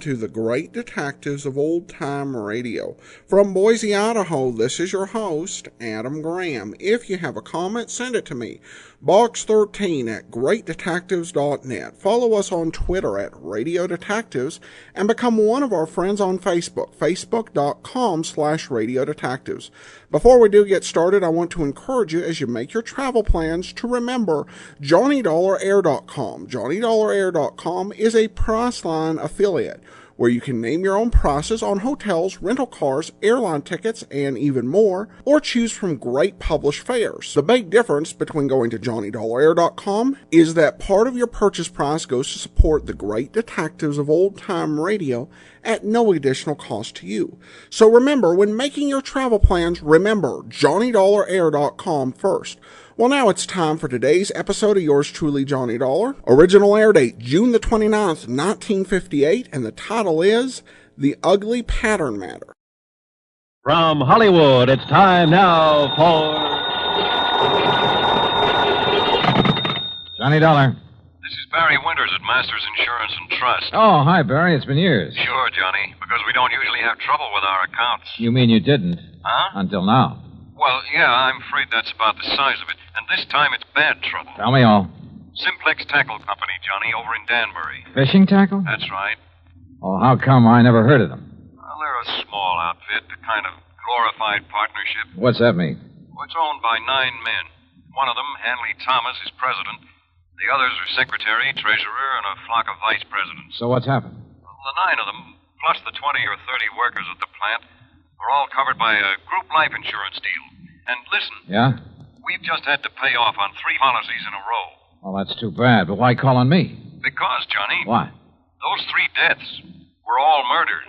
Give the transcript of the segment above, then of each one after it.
to the Great Detectives of Old Time Radio. From Boise, Idaho, this is your host, Adam Graham. If you have a comment, send it to me. Box13@greatdetectives.net. Follow us on Twitter at Radio Detectives and become one of our friends on Facebook, facebook.com/Radio Detectives. Before we do get started, I want to encourage you as you make your travel plans to remember JohnnyDollarAir.com. JohnnyDollarAir.com is a Priceline affiliate where you can name your own prices on hotels, rental cars, airline tickets, and even more, or choose from great published fares. The big difference between going to JohnnyDollarAir.com is that part of your purchase price goes to support the Great Detectives of Old Time Radio at no additional cost to you. So remember, when making your travel plans, remember JohnnyDollarAir.com first. Well, now it's time for today's episode of yours truly, Johnny Dollar. Original air date, June the 29th, 1958, and the title is The Ugly Pattern Matter. From Hollywood, it's time now for... Johnny Dollar. This is Barry Winters at Masters Insurance and Trust. Oh, hi, Barry. It's been years. Sure, Johnny, because we don't usually have trouble with our accounts. You mean you didn't? Huh? Until now. Well, yeah, I'm afraid that's about the size of it. And this time it's bad trouble. Tell me all. Simplex Tackle Company, Johnny, over in Danbury. Fishing tackle? That's right. Oh, how come I never heard of them? Well, they're a small outfit, a kind of glorified partnership. What's that mean? Well, it's owned by 9 men. One of them, Hanley Thomas, is president. The others are secretary, treasurer, and a flock of vice presidents. So what's happened? Well, the 9 of them, plus the 20 or 30 workers at the plant, are all covered by a group life insurance deal. And listen. Yeah? We've just had to pay off on 3 policies in a row. Well, that's too bad, but why call on me? Because, Johnny. Why? Those 3 deaths were all murders.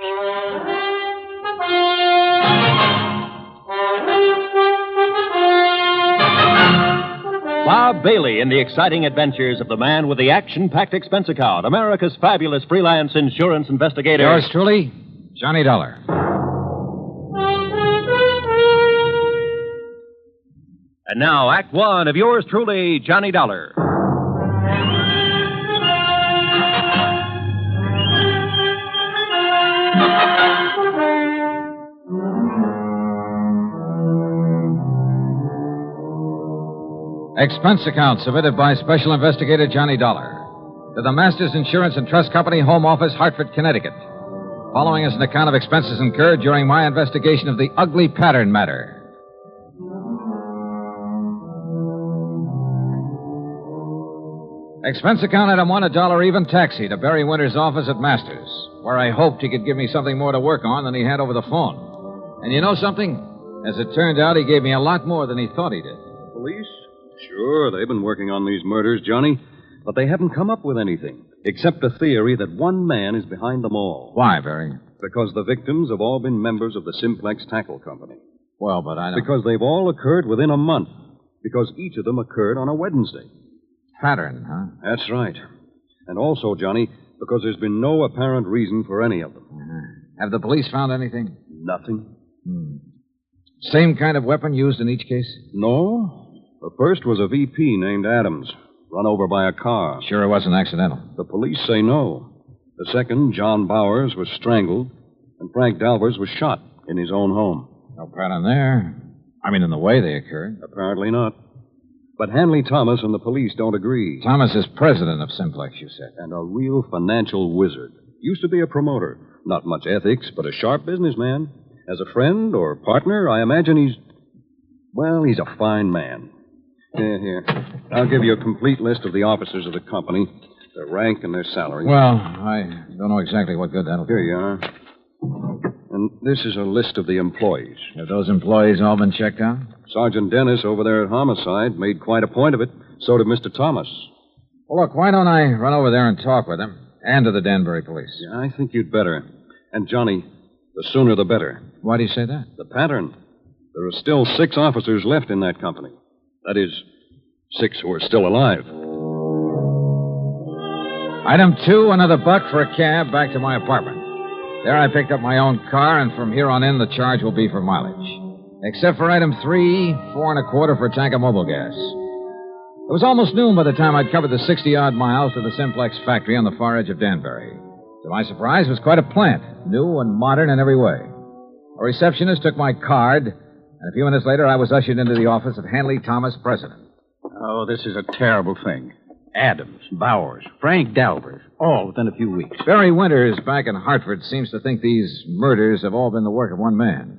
Bob Bailey in the exciting adventures of the man with the action-packed expense account, America's fabulous freelance insurance investigator. Yours truly, Johnny Dollar. And now, Act One of yours truly, Johnny Dollar. Expense account submitted by Special Investigator Johnny Dollar to the Masters Insurance and Trust Company, Home Office, Hartford, Connecticut. Following is an account of expenses incurred during my investigation of the ugly pattern matter. Expense account item 1, $1 even taxi to Barry Winters' office at Masters, where I hoped he could give me something more to work on than he had over the phone. And you know something? As it turned out, he gave me a lot more than he thought he did. Police? Sure, they've been working on these murders, Johnny. But they haven't come up with anything, except a theory that one man is behind them all. Why, Barry? Because the victims have all been members of the Simplex Tackle Company. Well, but I don't... Because they've all occurred within a month. Because each of them occurred on a Wednesday. Pattern, huh? That's right. And also, Johnny, because there's been no apparent reason for any of them. Have the police found anything? Nothing. Same kind of weapon used in each case? No. The first was a VP named Adams, run over by a car. Sure it wasn't accidental? The police say no. The second, John Bowers, was strangled, and Frank Dalvers was shot in his own home. No pattern there. I mean, in the way they occurred. Apparently not. But Hanley Thomas and the police don't agree. Thomas is president of Simplex, you said. And a real financial wizard. Used to be a promoter. Not much ethics, but a sharp businessman. As a friend or partner, I imagine he's a fine man. Here. I'll give you a complete list of the officers of the company, their rank and their salary. Well, I don't know exactly what good that'll do. Here you are. And this is a list of the employees. Have those employees all been checked out? Sergeant Dennis over there at Homicide made quite a point of it. So did Mr. Thomas. Well, look, why don't I run over there and talk with him? And to the Danbury police. Yeah, I think you'd better. And, Johnny, the sooner the better. Why do you say that? The pattern. There are still 6 officers left in that company. That is, 6 who are still alive. Item 2, another $1 for a cab back to my apartment. There I picked up my own car, and from here on in, the charge will be for mileage. Except for item 3, $4.25 for a tank of mobile gas. It was almost noon by the time I'd covered the 60-odd miles to the Simplex factory on the far edge of Danbury. To my surprise, it was quite a plant, new and modern in every way. A receptionist took my card, and a few minutes later I was ushered into the office of Hanley Thomas, president. Oh, this is a terrible thing. Adams, Bowers, Frank Dalvers, all within a few weeks. Barry Winters back in Hartford seems to think these murders have all been the work of one man.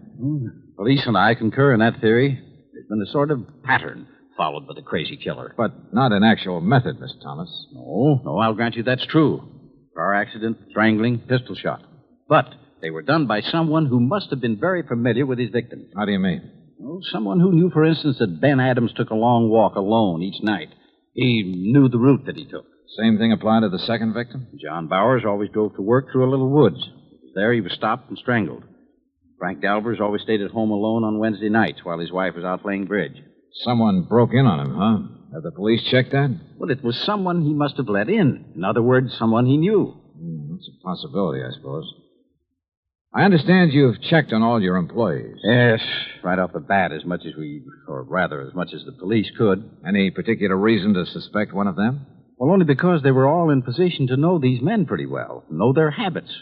Police and I concur in that theory. There's been a sort of pattern followed by the crazy killer. But not an actual method, Mr. Thomas. No, I'll grant you that's true. Car accident, strangling, pistol shot. But they were done by someone who must have been very familiar with his victim. How do you mean? Oh, someone who knew, for instance, that Ben Adams took a long walk alone each night. He knew the route that he took. Same thing applied to the second victim? John Bowers always drove to work through a little woods. There he was stopped and strangled. Frank Dalvers always stayed at home alone on Wednesday nights while his wife was out playing bridge. Someone broke in on him, huh? Have the police checked that? Well, it was someone he must have let in. In other words, someone he knew. That's a possibility, I suppose. I understand you've checked on all your employees. Yes, right off the bat, as much as the police could. Any particular reason to suspect one of them? Well, only because they were all in position to know these men pretty well, know their habits.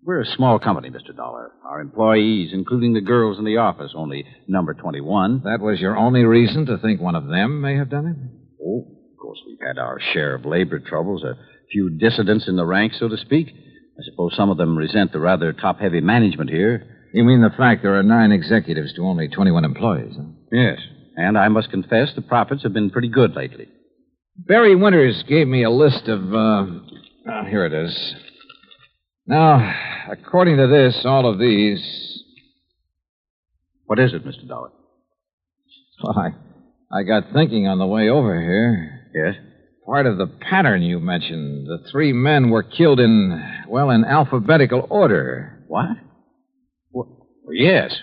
We're a small company, Mr. Dollar. Our employees, including the girls in the office, only number 21. That was your only reason to think one of them may have done it? Oh, of course, we've had our share of labor troubles, a few dissidents in the ranks, so to speak. I suppose some of them resent the rather top-heavy management here. You mean the fact there are 9 executives to only 21 employees, huh? Yes, and I must confess the profits have been pretty good lately. Barry Winters gave me a list of, here it is. Now, according to this, all of these... What is it, Mr. Dollar? Well, I got thinking on the way over here. Yes? Part of the pattern you mentioned. The 3 men were killed in alphabetical order. What? Well, yes.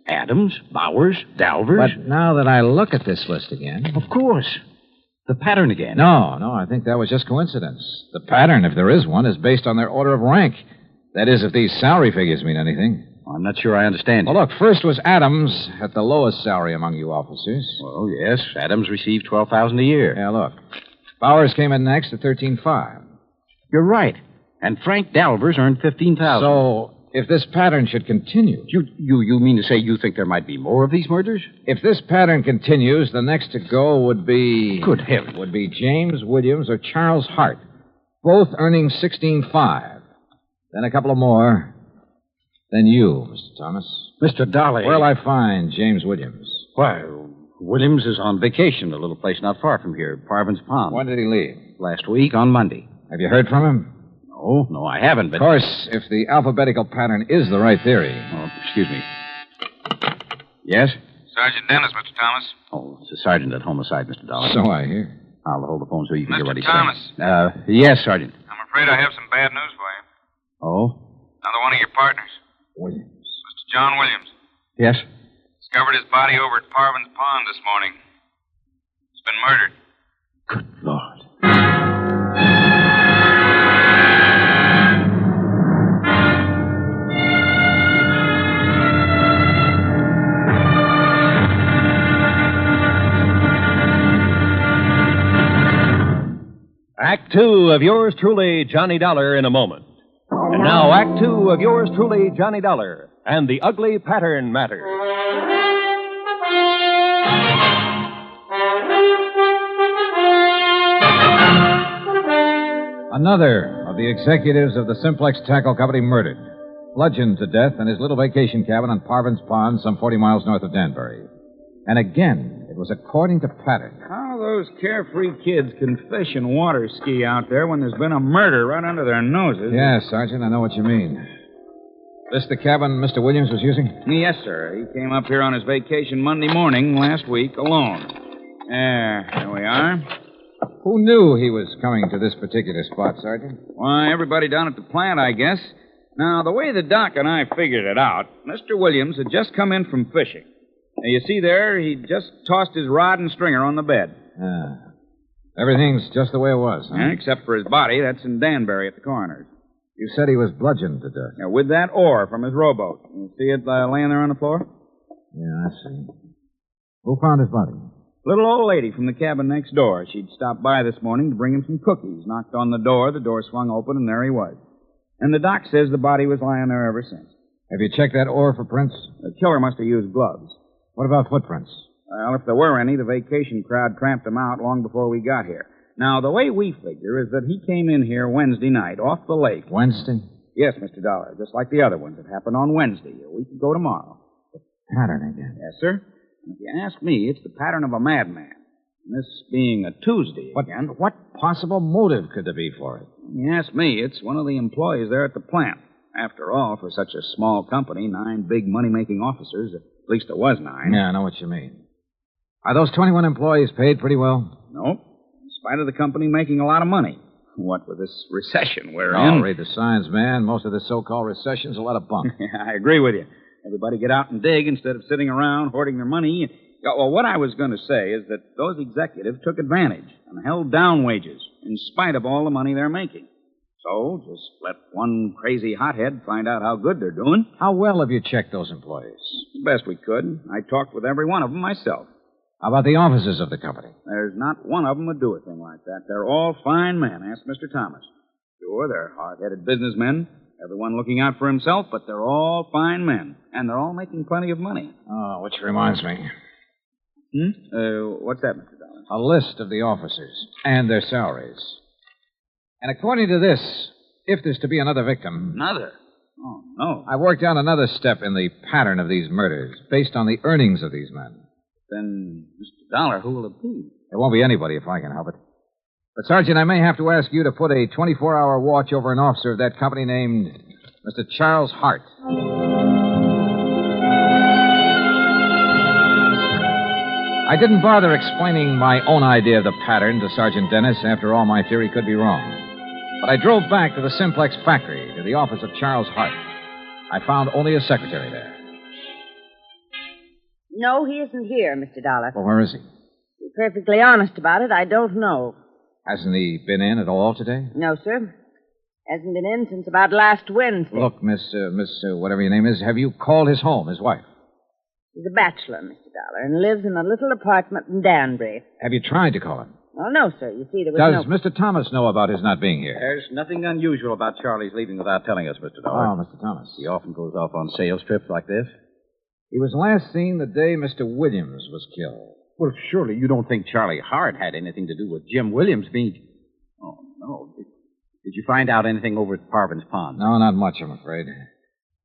Adams, Bowers, Dalvers. But now that I look at this list again... Of course. The pattern again. No, I think that was just coincidence. The pattern, if there is one, is based on their order of rank. That is, if these salary figures mean anything. I'm not sure I understand you. Well, look, first was Adams at the lowest salary among you officers. Oh, yes. Adams received $12,000 a year. Yeah, look. Bowers came in next at $13,500. You're right. And Frank Dalvers earned $15,000. So, if this pattern should continue... You mean to say you think there might be more of these murders? If this pattern continues, the next to go would be... Good heavens. Would be James Williams or Charles Hart, both earning $16,500. Then a couple of more. Then you, Mr. Thomas. Mr. Dolly. Where'll I find James Williams? Why, Williams is on vacation, a little place not far from here, Parvin's Pond. When did he leave? Last week, on Monday. Have you heard from him? No, I haven't, but... Of course, if the alphabetical pattern is the right theory. Oh, excuse me. Yes? Sergeant Dennis, Mr. Thomas. Oh, it's the sergeant at homicide, Mr. Dollar. So I hear. I'll hold the phone so you can hear what he's Thomas. saying. Yes, Sergeant. I'm afraid I have some bad news for you. Oh? Another one of your partners, Williams. Mr. John Williams. Yes? Discovered his body over at Parvin's Pond this morning. He's been murdered. Good Lord. Act 2 of yours truly, Johnny Dollar, in a moment. And now, Act 2 of yours truly, Johnny Dollar, and the ugly pattern matter. Another of the executives of the Simplex Tackle Company murdered, bludgeoned to death in his little vacation cabin on Parvin's Pond, some 40 miles north of Danbury. And again, it was according to pattern. How those carefree kids can fish and water ski out there when there's been a murder right under their noses. Yes, Sergeant, I know what you mean. This the cabin Mr. Williams was using? Yes, sir. He came up here on his vacation Monday morning last week alone. There we are. Who knew he was coming to this particular spot, Sergeant? Why, everybody down at the plant, I guess. Now, the way the doc and I figured it out, Mr. Williams had just come in from fishing. Now, you see there, he just tossed his rod and stringer on the bed. Everything's just the way it was, huh? Yeah, except for his body. That's in Danbury at the coroner's. You said he was bludgeoned to death. Yeah, with that oar from his rowboat. You see it laying there on the floor? Yeah, I see. Who found his body? Little old lady from the cabin next door. She'd stopped by this morning to bring him some cookies. Knocked on the door swung open, and there he was. And the doc says the body was lying there ever since. Have you checked that ore for prints? The killer must have used gloves. What about footprints? Well, if there were any, the vacation crowd tramped them out long before we got here. Now, the way we figure is that he came in here Wednesday night, off the lake. Wednesday? Yes, Mr. Dollar, just like the other ones. It happened on Wednesday, a week ago tomorrow. Pattern again. Yes, sir. And if you ask me, it's the pattern of a madman. And this being a Tuesday again. What possible motive could there be for it? If you ask me, it's one of the employees there at the plant. After all, for such a small company, 9 big money-making officers, at least there was 9. Yeah, I know what you mean. Are those 21 employees paid pretty well? Nope. In spite of the company making a lot of money. What with this recession we're Oh, in. read the signs, man. Most of this so-called recession's a lot of bunk. Yeah, I agree with you. Everybody get out and dig instead of sitting around hoarding their money. Yeah, well, what I was going to say is that those executives took advantage and held down wages in spite of all the money they're making. So just let one crazy hothead find out how good they're doing. How well have you checked those employees? Best we could. I talked with every one of them myself. How about the officers of the company? There's not one of them would do a thing like that. They're all fine men. Ask Mr. Thomas. Sure, they're hard-headed businessmen, everyone looking out for himself, but they're all fine men, and they're all making plenty of money. Oh, which reminds me. What's that, Mr. Dollar? A list of the officers and their salaries. And according to this, if there's to be another victim... Another? Oh, no. I worked out another step in the pattern of these murders, based on the earnings of these men. Then, Mr. Dollar, who will it be? It won't be anybody if I can help it. But, Sergeant, I may have to ask you to put a 24-hour watch over an officer of that company named Mr. Charles Hart. I didn't bother explaining my own idea of the pattern to Sergeant Dennis. After all, my theory could be wrong. But I drove back to the Simplex factory, to the office of Charles Hart. I found only a secretary there. No, he isn't here, Mr. Dollar. Well, where is he? To be perfectly honest about it, I don't know. Hasn't he been in at all today? No, sir. Hasn't been in since about last Wednesday. Look, Miss, whatever your name is, have you called his home, his wife? He's a bachelor, Mr. Dollar, and lives in a little apartment in Danbury. Have you tried to call him? Well, no, sir. You see, there was Does no... Mr. Thomas know about his not being here? There's nothing unusual about Charlie's leaving without telling us, Mr. Dollar. Oh, Mr. Thomas. He often goes off on sales trips like this. He was last seen the day Mr. Williams was killed. Well, surely you don't think Charlie Hart had anything to do with Jim Williams being... Oh, no. Did you find out anything over at Parvin's Pond? No, not much, I'm afraid.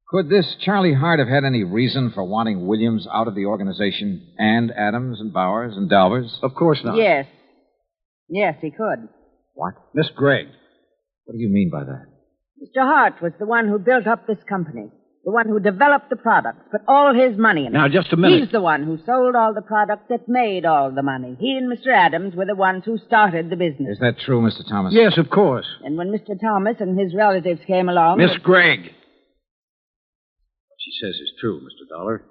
Could this Charlie Hart have had any reason for wanting Williams out of the organization, and Adams and Bowers and Dalvers? Of course not. Yes. Yes, he could. What? Miss Gregg. What do you mean by that? Mr. Hart was the one who built up this company, the one who developed the products, put all his money in it. Now, just a minute. He's the one who sold all the products that made all the money. He and Mr. Adams were the ones who started the business. Is that true, Mr. Thomas? Yes, of course. And when Mr. Thomas and his relatives came along... Miss Gregg. What she says is true, Mr. Dollar.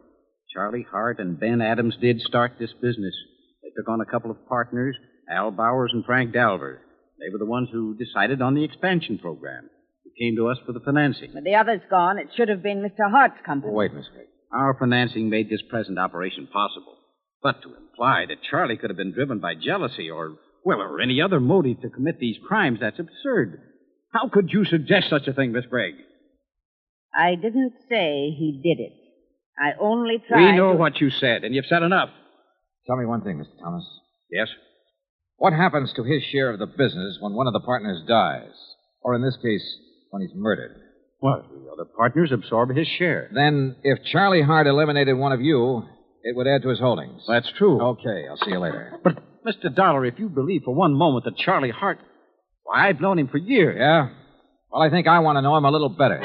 Charlie Hart and Ben Adams did start this business. They took on a couple of partners, Al Bowers and Frank Dalvers. They were the ones who decided on the expansion program. Who came to us for the financing. With the others gone, it should have been Mr. Hart's company. Oh, wait, Miss Gregg. Our financing made this present operation possible. But to imply that Charlie could have been driven by jealousy or any other motive to commit these crimes, that's absurd. How could you suggest such a thing, Miss Gregg? I didn't say he did it. I only tried We know to... what you said, and you've said enough. Tell me one thing, Mr. Thomas. Yes? What happens to his share of the business when one of the partners dies? Or in this case, when he's murdered? Well, the other partners absorb his share. Then, if Charlie Hart eliminated one of you, it would add to his holdings. That's true. Okay, I'll see you later. But, Mr. Dollar, if you believe for one moment that Charlie Hart... Why, I've known him for years. Yeah? Well, I think I want to know him a little better.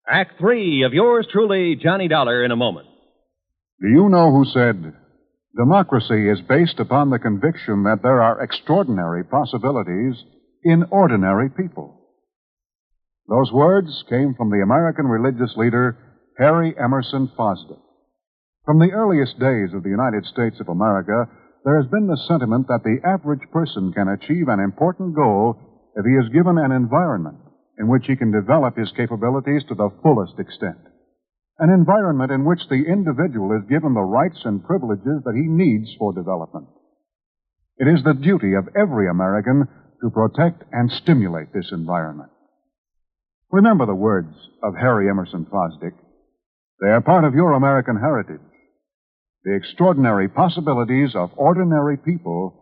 Act 3 of yours truly, Johnny Dollar, in a moment. Do you know who said, democracy is based upon the conviction that there are extraordinary possibilities in ordinary people? Those words came from the American religious leader, Harry Emerson Fosdick. From the earliest days of the United States of America, there has been the sentiment that the average person can achieve an important goal if he is given an environment in which he can develop his capabilities to the fullest extent. An environment in which the individual is given the rights and privileges that he needs for development. It is the duty of every American to protect and stimulate this environment. Remember the words of Harry Emerson Fosdick. They are part of your American heritage. The extraordinary possibilities of ordinary people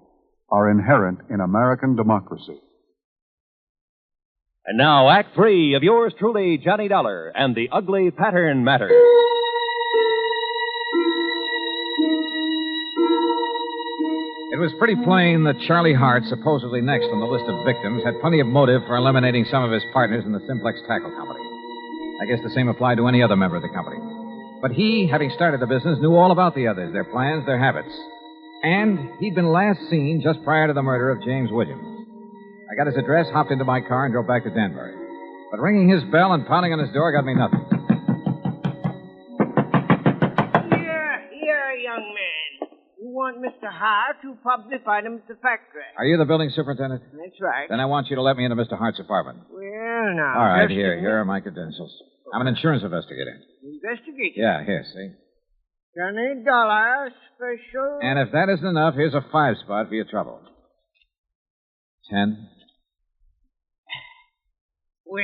are inherent in American democracy. And now, Act 3 of yours truly, Johnny Dollar, and the Ugly Pattern Matter. It was pretty plain that Charlie Hart, supposedly next on the list of victims, had plenty of motive for eliminating some of his partners in the Simplex Tackle Company. I guess the same applied to any other member of the company. But he, having started the business, knew all about the others, their plans, their habits. And he'd been last seen just prior to the murder of James Williams. I got his address, hopped into my car, and drove back to Danbury. But ringing his bell and pounding on his door got me nothing. Here, young man. You want Mr. Hart to probably find him at the factory. Are you the building superintendent? That's right. Then I want you to let me into Mr. Hart's apartment. Well, now. All right, here are my credentials. I'm an insurance investigator. Investigator? Yeah, here, see? Johnny Dollar, special. And if that isn't enough, here's a 5 spot for your trouble. 10. Well.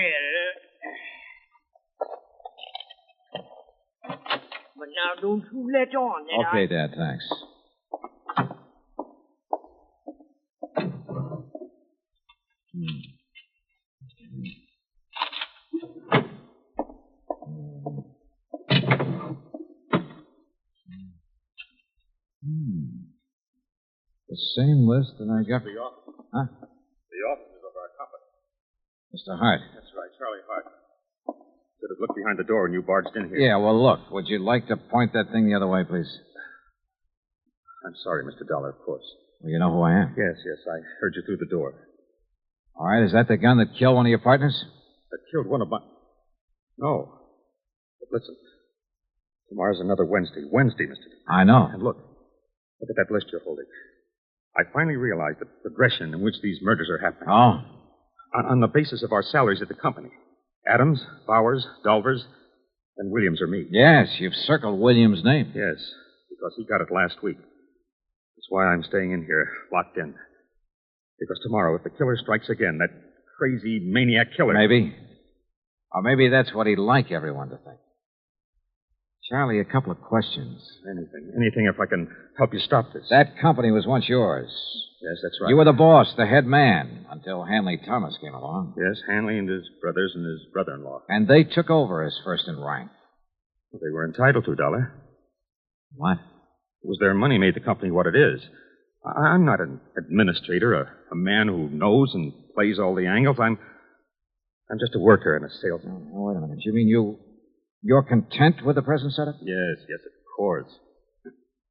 But now don't you let on that Okay, Dad, thanks. The same list that I got. The office. Huh? The offices of our company. Mr. Hart. That's right, Charlie Hart. Should have looked behind the door when you barged in here. Yeah, well, look. Would you like to point that thing the other way, please? I'm sorry, Mr. Dollar, of course. Well, you know who I am. Yes, I heard you through the door. All right, is that the gun that killed one of your partners? That killed one of my... No. But listen. Tomorrow's another Wednesday. Wednesday, Mr. I know. And look at that list you're holding. I finally realized the progression in which these murders are happening. Oh? On the basis of our salaries at the company. Adams, Bowers, Dolvers, and Williams are me. Yes, you've circled Williams' name. Yes, because he got it last week. That's why I'm staying in here, locked in. Because tomorrow, if the killer strikes again, that crazy maniac killer... Maybe. Or maybe that's what he'd like everyone to think. Charlie, a couple of questions. Anything if I can help you stop this. That company was once yours. Yes, that's right. You were the boss, the head man, until Hanley Thomas came along. Yes, Hanley and his brothers and his brother-in-law. And they took over as first in rank. Well, they were entitled to, Dollar. What? It was their money made the company what it is. I'm not an administrator, a man who knows and plays all the angles. I'm just a worker and a salesman. Oh, wait a minute. You mean you're content with the present setup? Yes, of course.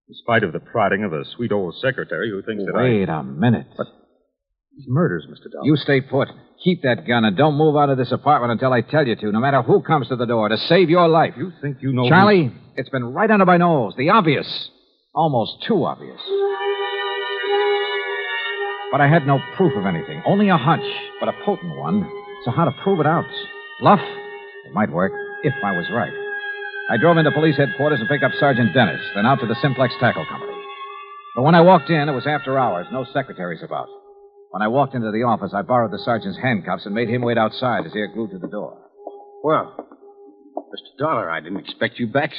In spite of the prodding of a sweet old secretary who thinks that Wait a minute. But these murders, Mr. Dollar. You stay put. Keep that gun and don't move out of this apartment until I tell you to, no matter who comes to the door, to save your life. You think you know... Charlie, it's been right under my nose. The obvious. Almost too obvious. But I had no proof of anything. Only a hunch, but a potent one. So how to prove it out? Bluff? It might work, if I was right. I drove into police headquarters and picked up Sergeant Dennis, then out to the Simplex Tackle Company. But when I walked in, it was after hours, no secretaries about. When I walked into the office, I borrowed the sergeant's handcuffs and made him wait outside, his ear glued to the door. Well, Mr. Dollar, I didn't expect you back.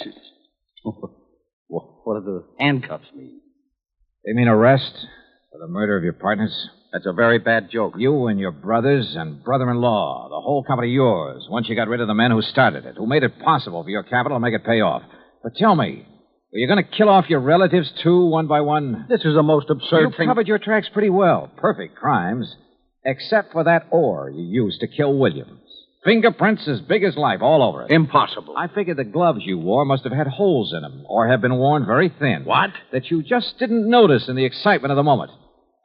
What do the handcuffs mean? They mean arrest for the murder of your partners. That's a very bad joke. You and your brothers and brother-in-law, the whole company yours, once you got rid of the men who started it, who made it possible for your capital to make it pay off. But tell me, were you going to kill off your relatives, too, one by one? This is the most absurd thing. You covered your tracks pretty well. Perfect crimes. Except for that ore you used to kill Williams. Fingerprints as big as life all over it. Impossible. I figured the gloves you wore must have had holes in them, or have been worn very thin. What? That you just didn't notice in the excitement of the moment.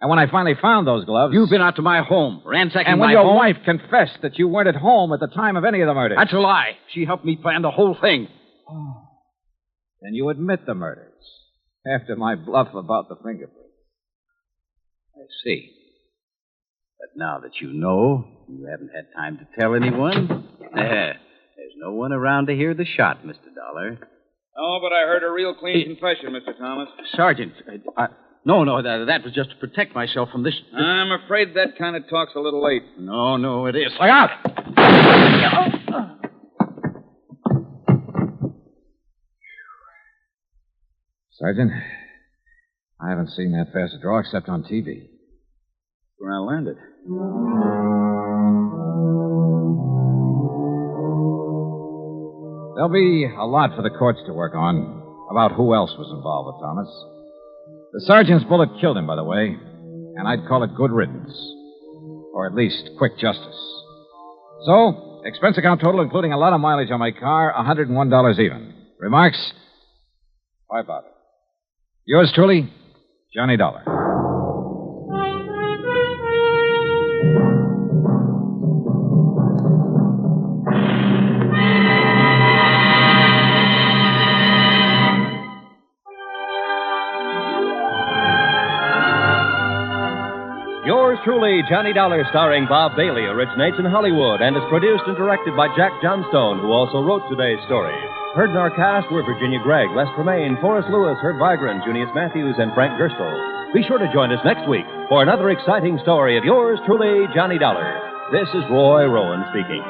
And when I finally found those gloves... You've been out to my home, ransacking my home. And when your wife confessed that you weren't at home at the time of any of the murders. That's a lie. She helped me plan the whole thing. Oh. Then you admit the murders. After my bluff about the fingerprints. I see. But now that you know, you haven't had time to tell anyone. There's no one around to hear the shot, Mr. Dollar. Oh, but I heard a real clean confession, Mr. Thomas. Sergeant, No, that was just to protect myself from this. I'm afraid that kind of talk's a little late. No, it is. Look out! Sergeant, I haven't seen that fast a draw except on TV. Where I landed. There'll be a lot for the courts to work on about who else was involved with Thomas. The sergeant's bullet killed him, by the way, and I'd call it good riddance. Or at least quick justice. So, expense account total, including a lot of mileage on my car, $101 even. Remarks? $5. Yours truly, Johnny Dollar. Yours truly, Johnny Dollar, starring Bob Bailey, originates in Hollywood and is produced and directed by Jack Johnstone, who also wrote today's story. Heard in our cast were Virginia Gregg, Les Tremaine, Forrest Lewis, Herb Vigran, Junius Matthews, and Frank Gerstle. Be sure to join us next week for another exciting story of yours truly, Johnny Dollar. This is Roy Rowan speaking.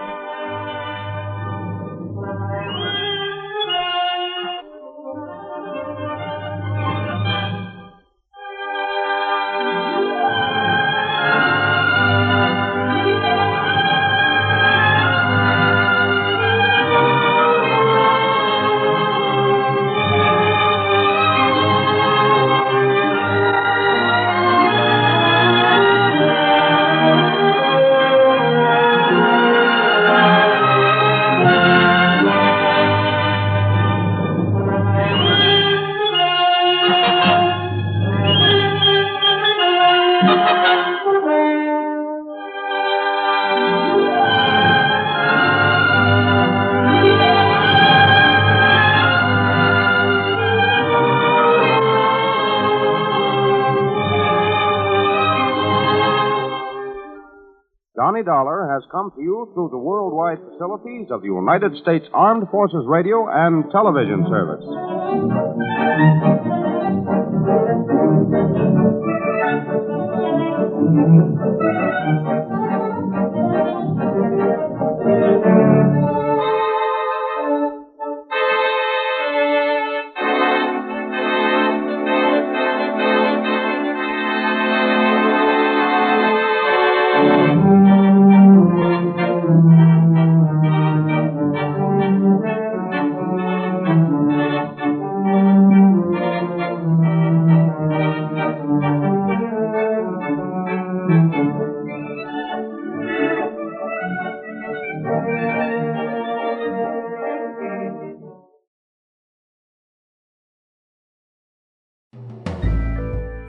Johnny Dollar has come to you through the worldwide facilities of the United States Armed Forces Radio and Television Service.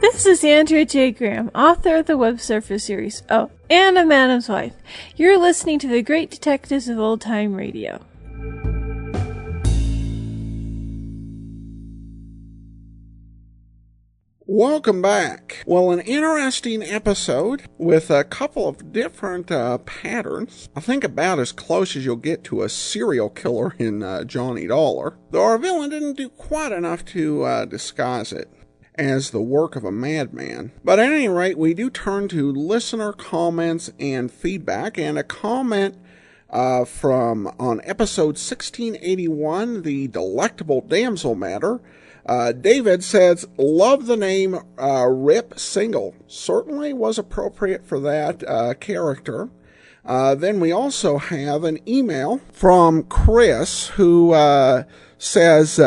This is Andrea J. Graham, author of the Web Surfer series. Oh, and a Madam's Wife. You're listening to the Great Detectives of Old Time Radio. Welcome back. Well, an interesting episode with a couple of different patterns. I think about as close as you'll get to a serial killer in Johnny Dollar. Though our villain didn't do quite enough to disguise it as the work of a madman. But at any rate, we do turn to listener comments and feedback, and a comment from on episode 1681, The Delectable Damsel Matter. David says, love the name Rip Single. Certainly was appropriate for that character. Then we also have an email from Chris who says,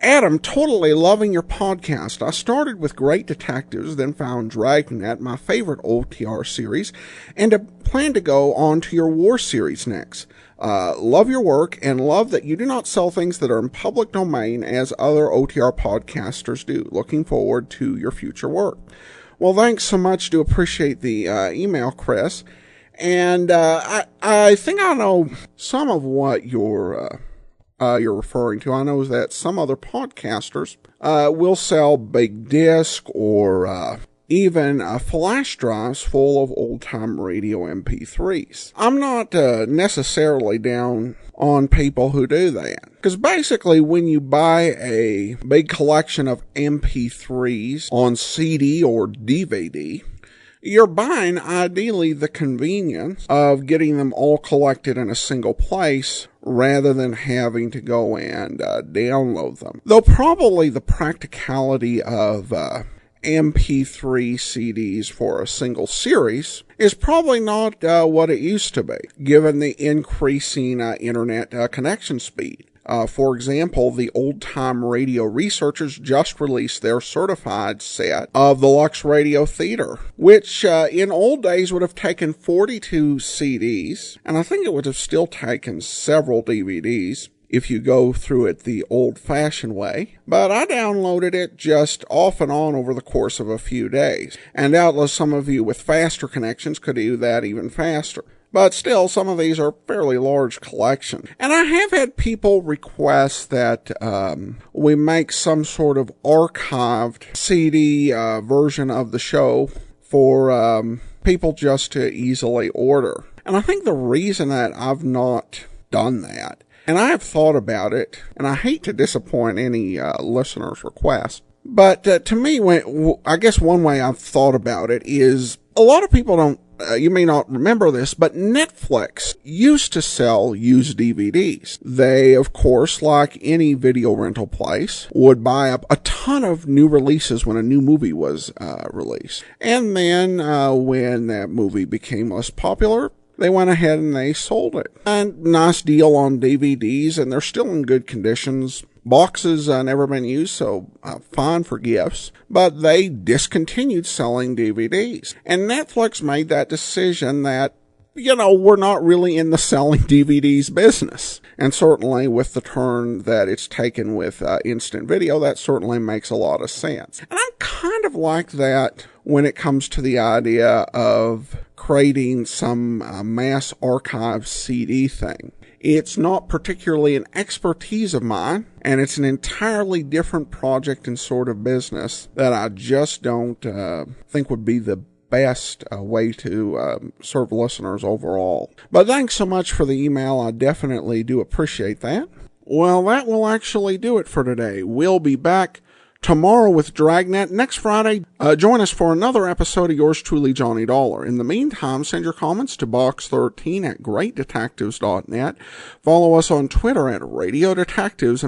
Adam, totally loving your podcast. I started with Great Detectives, then found Dragnet, my favorite OTR series, and plan to go on to your War series next. Love your work and love that you do not sell things that are in public domain as other OTR podcasters do. Looking forward to your future work. Well, thanks so much. Do appreciate the email, Chris. And I think I know some of what you're referring to. I know that some other podcasters will sell big disc or even flash drives full of old-time radio MP3s. I'm not necessarily down on people who do that, because basically when you buy a big collection of MP3s on CD or DVD, you're buying, ideally, the convenience of getting them all collected in a single place rather than having to go and download them. Though probably the practicality of MP3 CDs for a single series is probably not what it used to be, given the increasing internet connection speed. For example, the old-time radio researchers just released their certified set of the Lux Radio Theater, which in old days would have taken 42 CDs, and I think it would have still taken several DVDs if you go through it the old-fashioned way. But I downloaded it just off and on over the course of a few days, and doubtless some of you with faster connections could do that even faster. But still, some of these are fairly large collections. And I have had people request that we make some sort of archived CD version of the show for people just to easily order. And I think the reason that I've not done that, and I have thought about it, and I hate to disappoint any listeners' request, but to me, I guess one way I've thought about it is a lot of people don't, you may not remember this, but Netflix used to sell used DVDs. They, of course, like any video rental place, would buy up a ton of new releases when a new movie was released. And then when that movie became less popular, they went ahead and they sold it. A nice deal on DVDs, and they're still in good conditions. Boxes never been used, so fine for gifts. But they discontinued selling DVDs. And Netflix made that decision that, we're not really in the selling DVDs business. And certainly with the turn that it's taken with instant video, that certainly makes a lot of sense. And I'm kind of like that when it comes to the idea of creating some mass archive CD thing. It's not particularly an expertise of mine, and it's an entirely different project and sort of business that I just don't think would be the best way to serve listeners overall. But thanks so much for the email. I definitely do appreciate that. Well, that will actually do it for today. We'll be back tomorrow with Dragnet. Next Friday, join us for another episode of yours truly, Johnny Dollar. In the meantime, send your comments to box13 at greatdetectives.net. Follow us on Twitter at Radio Detectives.